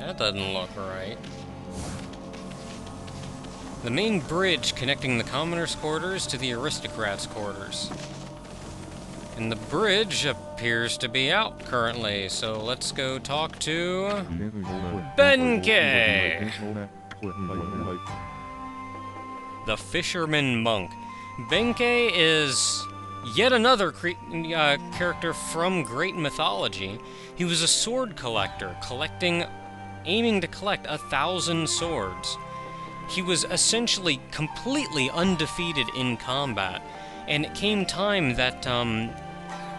That doesn't look right. The main bridge connecting the commoners' quarters to the aristocrats' quarters. And the bridge appears to be out currently, so let's go talk to Benkei, the fisherman monk. Benkei is yet another character from great mythology. He was a sword collector, aiming to collect 1,000 swords. He was essentially completely undefeated in combat, and it came time that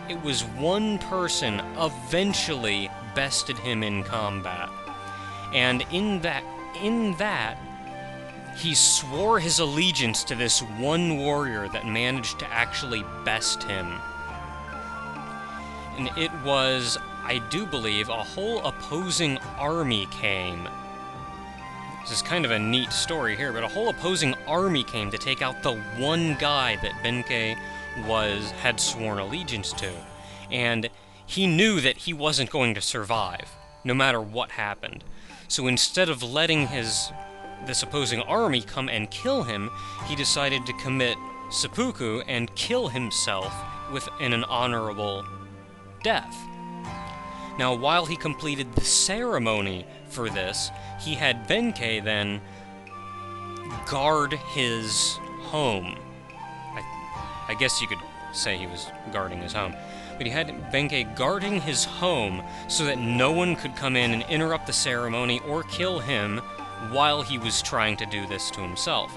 it was one person eventually bested him in combat. And in that, he swore his allegiance to this one warrior that managed to actually best him. And it was, I do believe, a whole opposing army came. This is kind of a neat story here, but a whole opposing army came to take out the one guy that Benkei had sworn allegiance to. And he knew that he wasn't going to survive, no matter what happened. So instead of letting this opposing army come and kill him, he decided to commit seppuku and kill himself in an honorable death. Now, while he completed the ceremony for this, he had Benkei then guard his home. I guess you could say he was guarding his home. But he had Benkei guarding his home so that no one could come in and interrupt the ceremony or kill him while he was trying to do this to himself.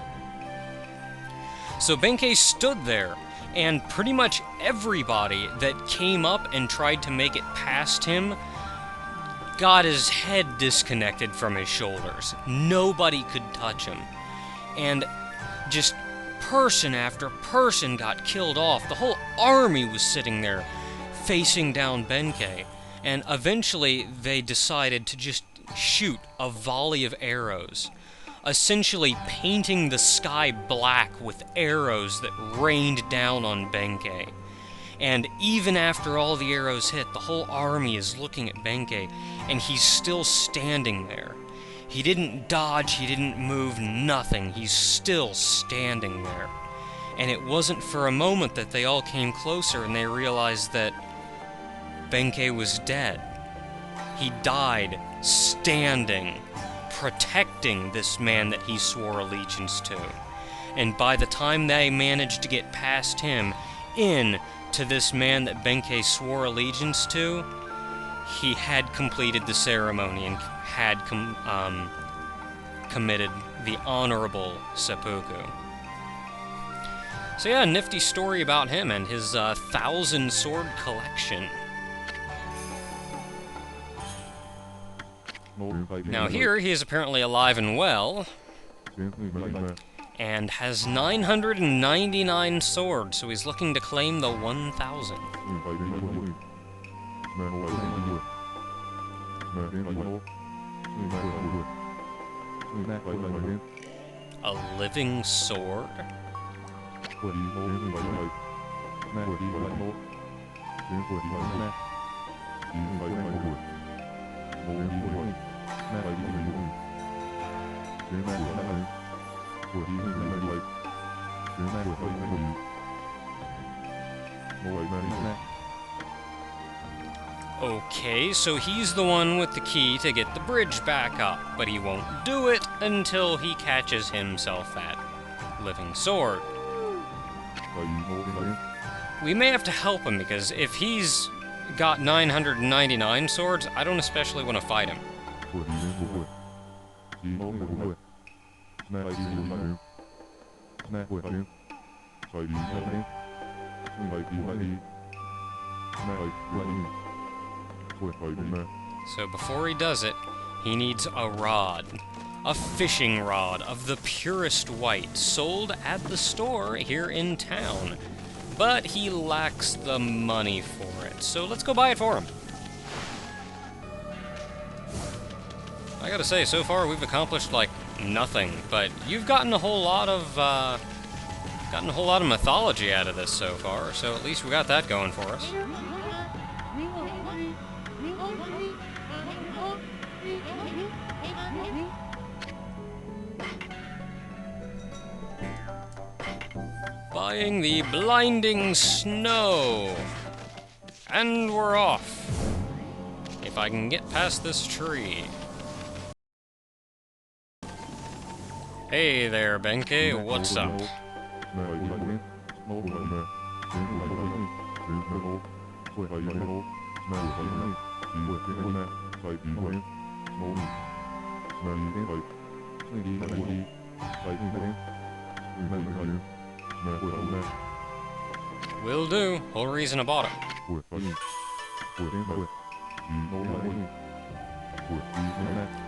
So Benkei stood there, and pretty much everybody that came up and tried to make it past him got his head disconnected from his shoulders. Nobody could touch him. And just person after person got killed off. The whole army was sitting there facing down Benkei. And eventually they decided to just shoot a volley of arrows, essentially painting the sky black with arrows that rained down on Benkei. And even after all the arrows hit, the whole army is looking at Benkei, and he's still standing there. He didn't dodge, he didn't move, nothing. He's still standing there. And it wasn't for a moment that they all came closer and they realized that Benkei was dead. He died standing, protecting this man that he swore allegiance to. And by the time they managed to get past him, to this man that Benkei swore allegiance to, he had completed the ceremony and had committed the honorable seppuku. So yeah, nifty story about him and his 1,000 sword collection. Now here, he is apparently alive and well, and has 999 swords, so he's looking to claim the 1,000. A living sword? Okay, so he's the one with the key to get the bridge back up, but he won't do it until he catches himself that living sword. We may have to help him, because if he's got 999 swords, I don't especially want to fight him. So before he does it, he needs a rod. A fishing rod of the purest white, sold at the store here in town. But he lacks the money for it, so let's go buy it for him. I gotta say, so far we've accomplished, like, nothing, but you've gotten a whole lot of mythology out of this so far, so at least we got that going for us. Buying the blinding snow. And we're off. If I can get past this tree. Hey there, Benkei, what's up? Will do. Whole reason I bought it.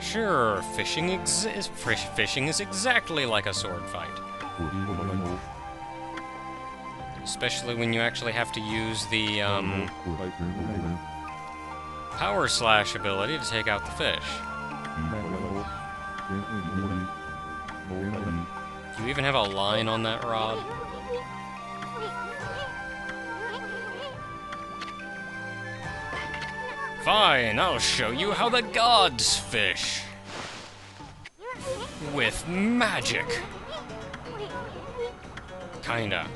Sure, fishing is exactly like a sword fight. Especially when you actually have to use the, Power Slash ability to take out the fish. Do you even have a line on that rod? Fine, I'll show you how the gods fish. With magic. Kinda.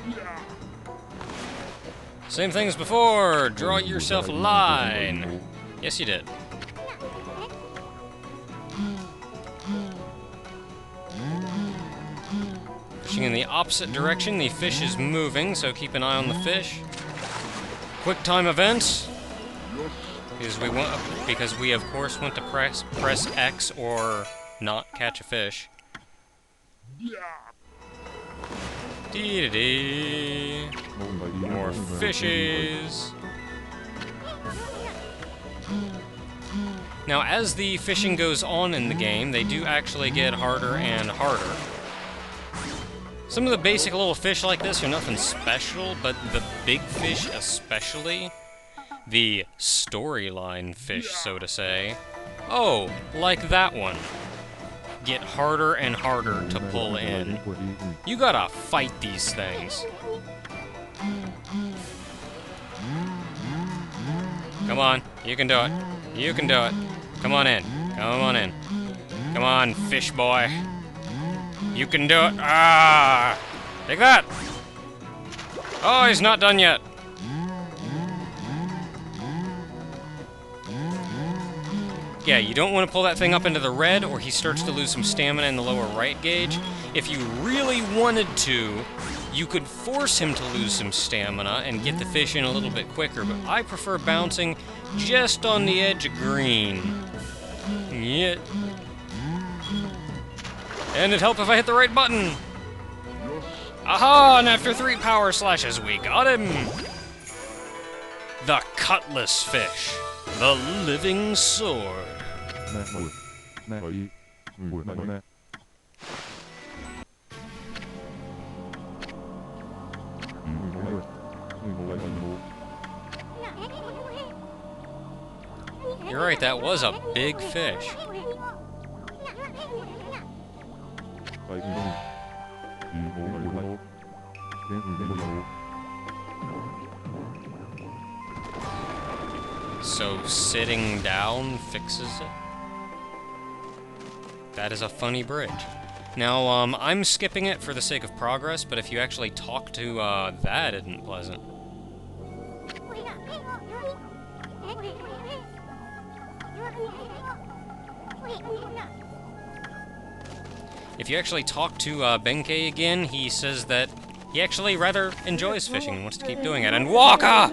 Same thing as before. Draw yourself a line. Yes, you did. Fishing in the opposite direction, the fish is moving, so keep an eye on the fish. Quick time events. Because we of course want to press X or not catch a fish. Dee-dee-dee. More fishes. Now, as the fishing goes on in the game, they do actually get harder and harder. Some of the basic little fish like this are nothing special, but the big fish especially, the storyline fish, so to say, oh, like that one, get harder and harder to pull in. You gotta fight these things. Come on, you can do it. You can do it. Come on in. Come on in. Come on, fish boy. You can do it. Ah! Take that! Oh, he's not done yet. Yeah, you don't want to pull that thing up into the red, or he starts to lose some stamina in the lower right gauge. If you really wanted to, you could force him to lose some stamina and get the fish in a little bit quicker, but I prefer bouncing just on the edge of green. Yeah. And it'd help if I hit the right button. Aha! And after 3 power slashes, we got him! The Cutlass Fish. The Living Sword. You're right, that was a big fish. So sitting down fixes it? That is a funny bridge. Now, I'm skipping it for the sake of progress, but if you actually talk to, that isn't pleasant. If you actually talk to, Benkei again, he says that he actually rather enjoys fishing and wants to keep doing it. And Waka!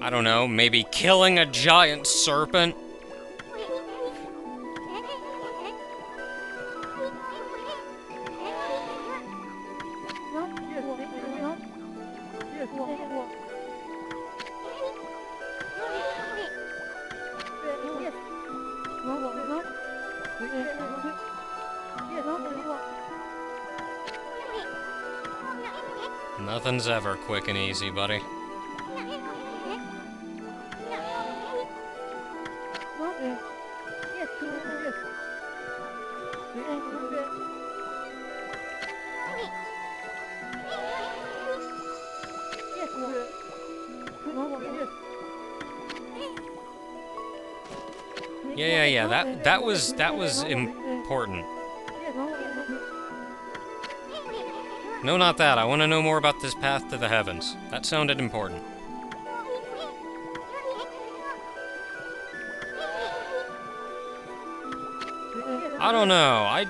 I don't know, maybe killing a giant serpent? Nothing's ever quick and easy, buddy. Yeah. That was important. No, not that. I want to know more about this path to the heavens. That sounded important. I don't know.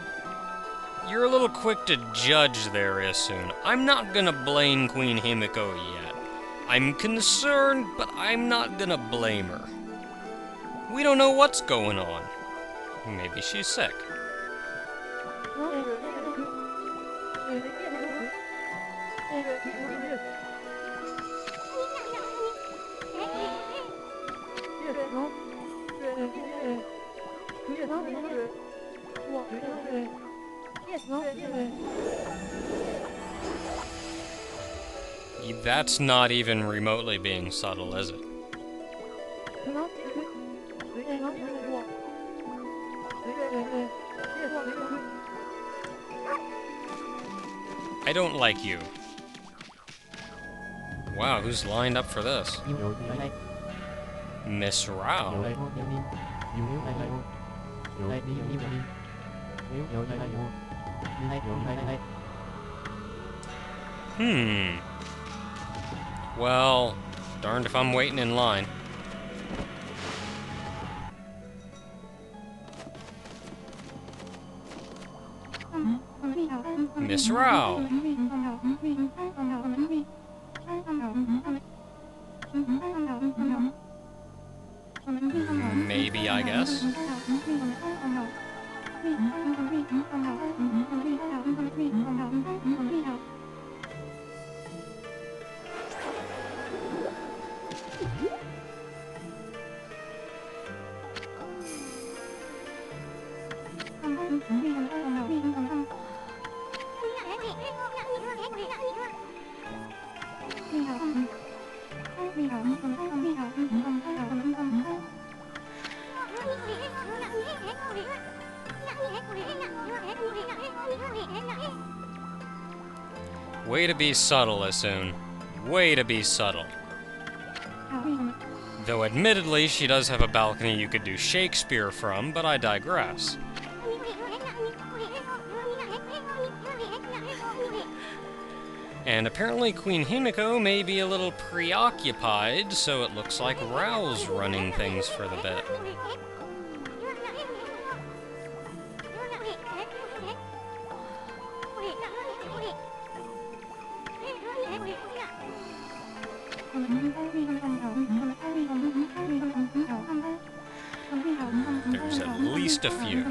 You're a little quick to judge there, Isun. I'm not gonna blame Queen Himiko yet. I'm concerned, but I'm not gonna blame her. We don't know what's going on. Maybe she's sick. That's not even remotely being subtle, is it? I don't like you. Wow, who's lined up for this? Miss Rao. Well, darned if I'm waiting in line. Miss Rao. Maybe, I guess. Way to be subtle, Isun. Way to be subtle. Though admittedly, she does have a balcony you could do Shakespeare from, but I digress. And apparently Queen Himiko may be a little preoccupied, so it looks like Rao's running things for the bit. There's at least a few.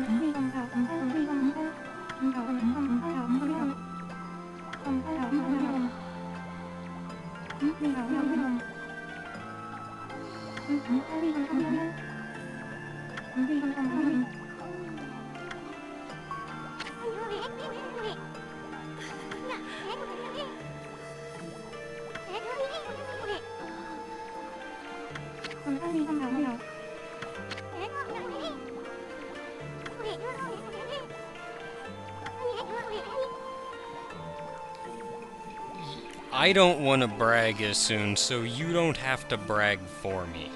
I don't want to brag as soon, so you don't have to brag for me.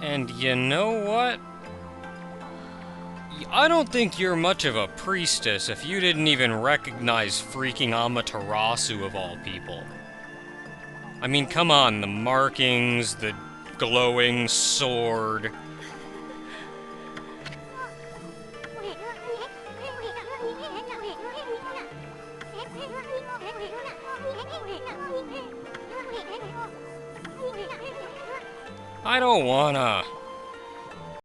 And you know what? I don't think you're much of a priestess if you didn't even recognize freaking Amaterasu of all people. I mean, come on, the markings, the glowing sword. I don't wanna.